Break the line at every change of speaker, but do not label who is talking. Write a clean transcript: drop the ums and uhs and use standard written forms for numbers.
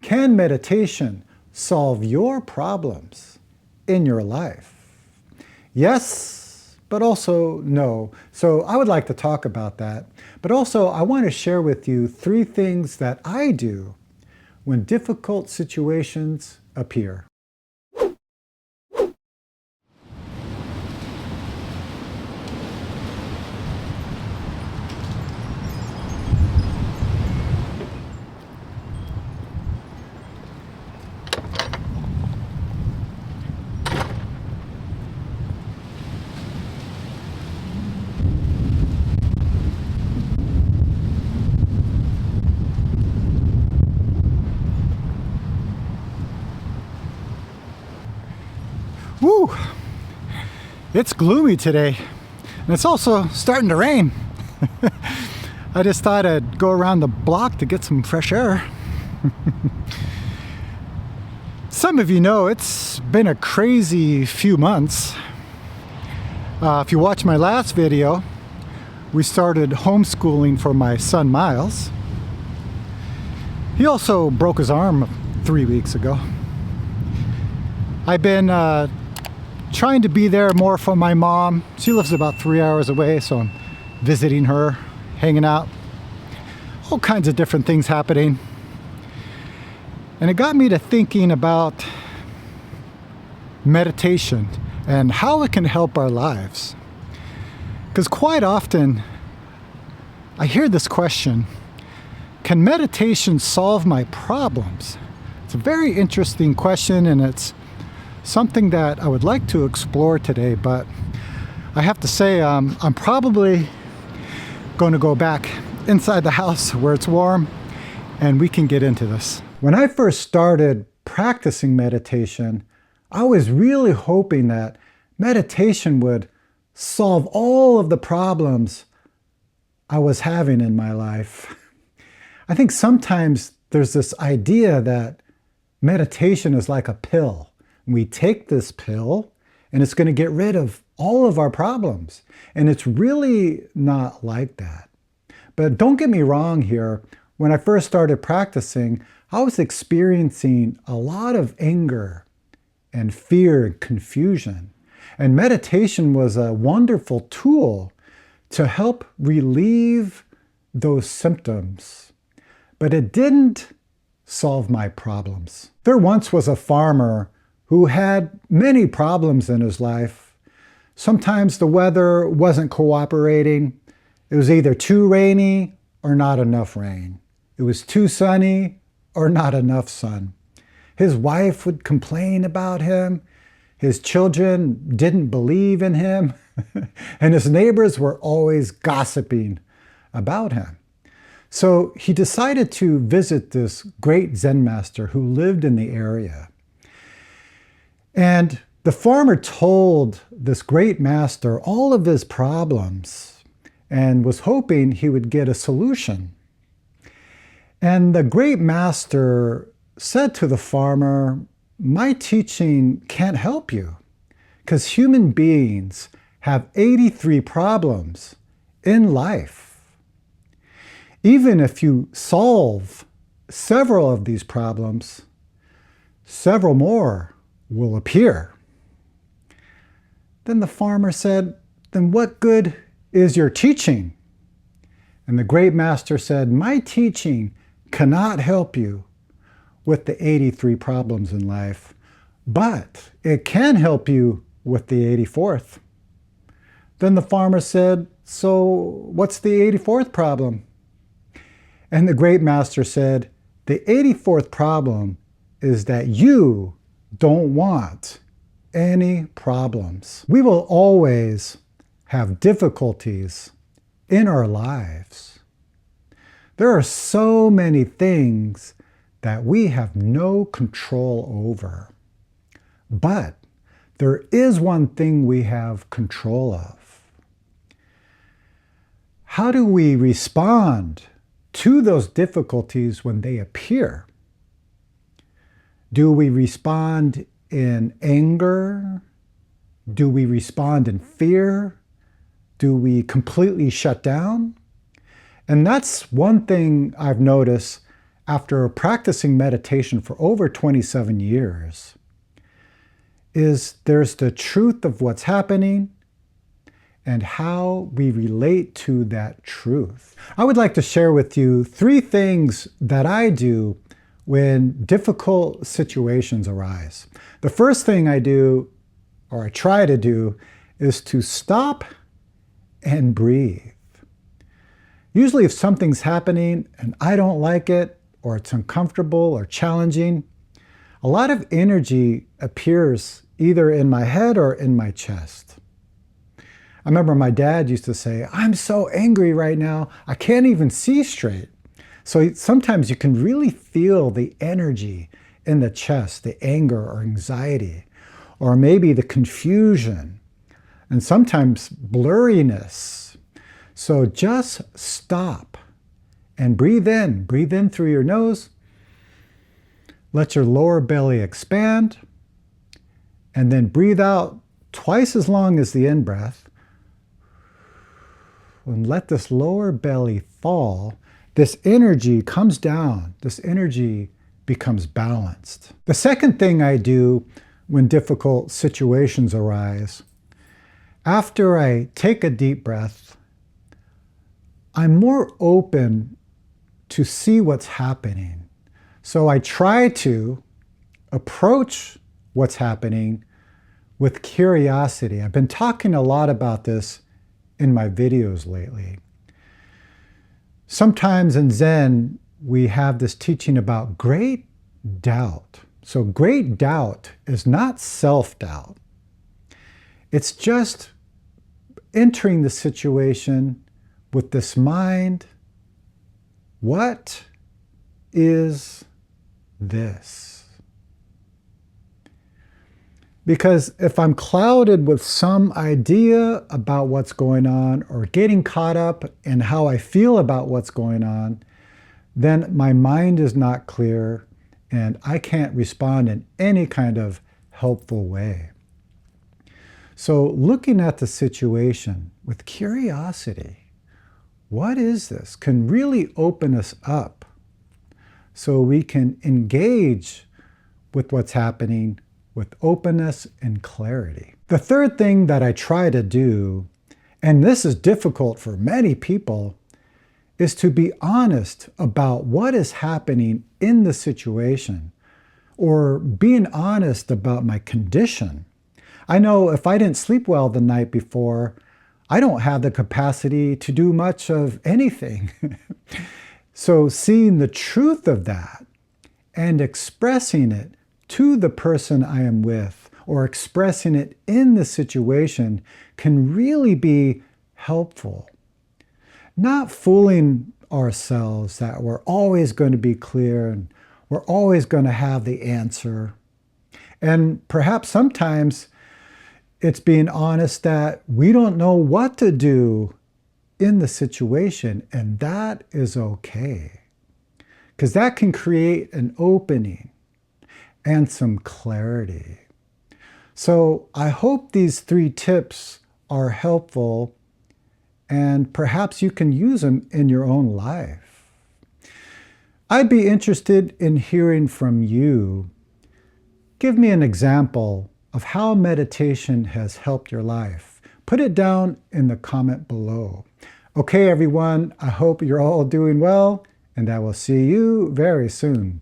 Can meditation solve your problems in your life? Yes, but also no. So I would like to talk about that. But also I want to share with you 3 things that I do when difficult situations appear. Woo! It's gloomy today, and it's also starting to rain. I just thought I'd go around the block to get some fresh air. Some of you know it's been a crazy few months. If you watched my last video, we started homeschooling for my son Miles. He also broke his arm 3 weeks ago. I've been trying to be there more for my mom. She lives about 3 hours away, so I'm visiting her, hanging out, all kinds of different things happening. And it got me to thinking about meditation and how it can help our lives. Because quite often I hear this question, can meditation solve my problems? It's a very interesting question, and it's something that I would like to explore today, but I have to say I'm probably going to go back inside the house where it's warm and we can get into this. When I first started practicing meditation, I was really hoping that meditation would solve all of the problems I was having in my life. I think sometimes there's this idea that meditation is like a pill. We take this pill and it's going to get rid of all of our problems. And it's really not like that. But don't get me wrong here. When I first started practicing, I was experiencing a lot of anger and fear and confusion. And meditation was a wonderful tool to help relieve those symptoms. But it didn't solve my problems. There once was a farmer who had many problems in his life. Sometimes the weather wasn't cooperating. It was either too rainy or not enough rain. It was too sunny or not enough sun. His wife would complain about him. His children didn't believe in him. And his neighbors were always gossiping about him. So he decided to visit this great Zen master who lived in the area. And the farmer told this great master all of his problems and was hoping he would get a solution. And the great master said to the farmer, "My teaching can't help you because human beings have 83 problems in life. Even if you solve several of these problems, several more will appear." Then the farmer said, "Then what good is your teaching?" And the great master said, "My teaching cannot help you with the 83 problems in life, but it can help you with the 84th. Then the farmer said, "So what's the 84th problem?" And the great master said, "The 84th problem is that you don't want any problems." We will always have difficulties in our lives. There are so many things that we have no control over. But there is one thing we have control of. How do we respond to those difficulties when they appear? Do we respond in anger? Do we respond in fear? Do we completely shut down? And that's one thing I've noticed after practicing meditation for over 27 years is there's the truth of what's happening and how we relate to that truth. I would like to share with you 3 things that I do when difficult situations arise. The first thing I do, or I try to do, is to stop and breathe. Usually if something's happening and I don't like it, or it's uncomfortable or challenging, a lot of energy appears either in my head or in my chest. I remember my dad used to say, "I'm so angry right now, I can't even see straight." So sometimes you can really feel the energy in the chest, the anger or anxiety, or maybe the confusion, and sometimes blurriness. So just stop and breathe in. Breathe in through your nose. Let your lower belly expand. And then breathe out twice as long as the in-breath. And let this lower belly fall. This energy comes down. This energy becomes balanced. The second thing I do when difficult situations arise, after I take a deep breath, I'm more open to see what's happening. So I try to approach what's happening with curiosity. I've been talking a lot about this in my videos lately. Sometimes in Zen, we have this teaching about great doubt. So great doubt is not self-doubt. It's just entering the situation with this mind, what is this? Because if I'm clouded with some idea about what's going on or getting caught up in how I feel about what's going on, then my mind is not clear and I can't respond in any kind of helpful way. So looking at the situation with curiosity, what is this, can really open us up so we can engage with what's happening with openness and clarity. The third thing that I try to do, and this is difficult for many people, is to be honest about what is happening in the situation, or being honest about my condition. I know if I didn't sleep well the night before, I don't have the capacity to do much of anything. So seeing the truth of that and expressing it to the person I am with, or expressing it in the situation, can really be helpful. Not fooling ourselves that we're always going to be clear and we're always going to have the answer. And perhaps sometimes it's being honest that we don't know what to do in the situation, and that is okay. Because that can create an opening and some clarity. So I hope these 3 tips are helpful and perhaps you can use them in your own life. I'd be interested in hearing from you. Give me an example of how meditation has helped your life. Put it down in the comment below. Okay, everyone, I hope you're all doing well, and I will see you very soon.